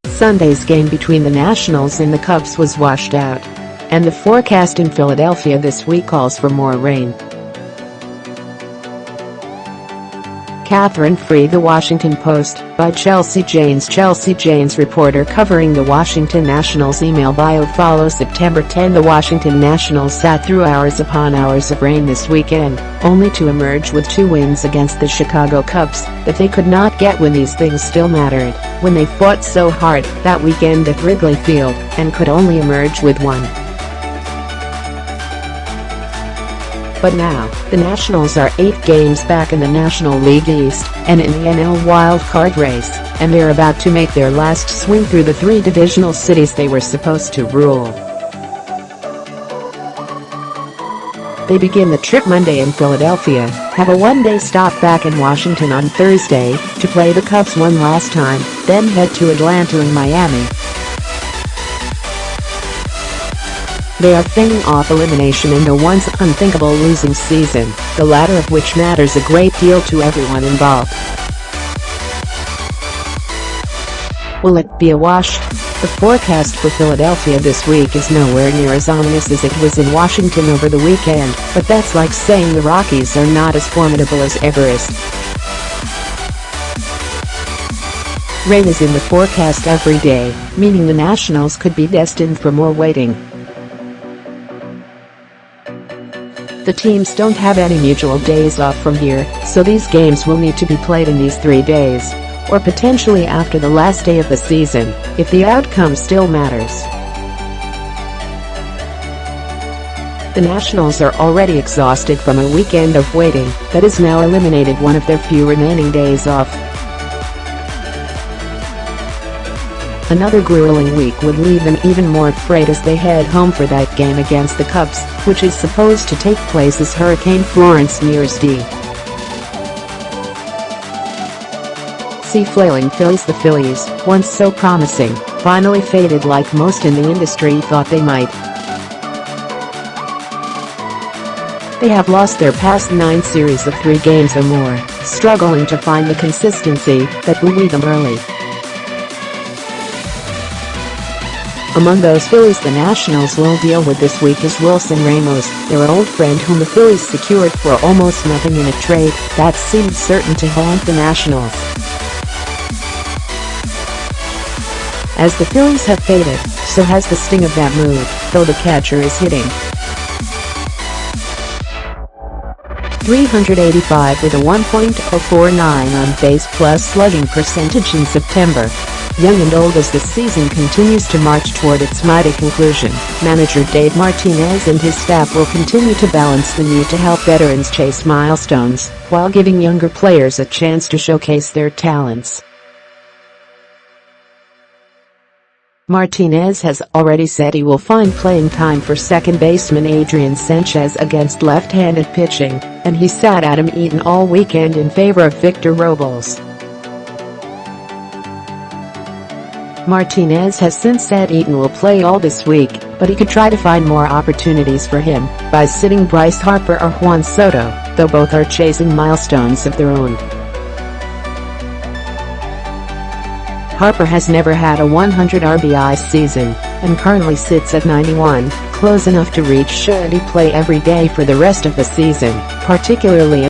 Sunday's game between the Nationals and the Cubs was washed out. And the forecast in Philadelphia this week calls for more rain. Catherine Free, The Washington Post, by Chelsea Janes. Chelsea Janes, reporter covering the Washington Nationals. Email bio follows. September 10. The Washington Nationals sat through hours upon hours of rain this weekend, only to emerge with 2 wins against the Chicago Cubs that they could not get when these things still mattered, when they fought so hard that weekend at Wrigley Field and could only emerge with 1. But now, the Nationals are 8 games back in the National League East and in the NL Wild Card race, and they're about to make their last swing through the 3 divisional cities they were supposed to rule. They begin the trip Monday in Philadelphia, have a one-day stop back in Washington on Thursday to play the Cubs one last time, then head to Atlanta and Miami. They are fending off elimination in the once unthinkable losing season, the latter of which matters a great deal to everyone involved. Will it be a wash? The forecast for Philadelphia this week is nowhere near as ominous as it was in Washington over the weekend, but that's like saying the Rockies are not as formidable as Everest. Rain is in the forecast every day, meaning the Nationals could be destined for more waiting. The teams don't have any mutual days off from here, so these games will need to be played in these 3 days. Or potentially after the last day of the season, if the outcome still matters. The Nationals are already exhausted from a weekend of waiting that has now eliminated one of their few remaining days off. Another grueling week would leave them even more frayed as they head home for that game against the Cubs, which is supposed to take place as Hurricane Florence nears D. See flailing Phillies. The Phillies, once so promising, finally faded like most in the industry thought they might. They have lost their past 9 series of 3 games or more, struggling to find the consistency that will lead them early. Among those Phillies the Nationals will deal with this week is Wilson Ramos, their old friend whom the Phillies secured for almost nothing in a trade that seemed certain to haunt the Nationals. As the Phillies have faded, so has the sting of that move, though the catcher is hitting .385 with a 1.049 on-base plus slugging percentage in September. Young and old as the season continues to march toward its mighty conclusion, manager Dave Martinez and his staff will continue to balance the need to help veterans chase milestones while giving younger players a chance to showcase their talents. Martinez has already said he will find playing time for second baseman Adrian Sanchez against left-handed pitching, and he sat Adam Eaton all weekend in favor of Victor Robles. Martinez has since said Eaton will play all this week, but he could try to find more opportunities for him by sitting Bryce, Harper or Juan Soto, though both are chasing milestones of their own. Harper has never had a 100 RBI season and currently sits at 91, close enough to reach should he play every day for the rest of the season, particularly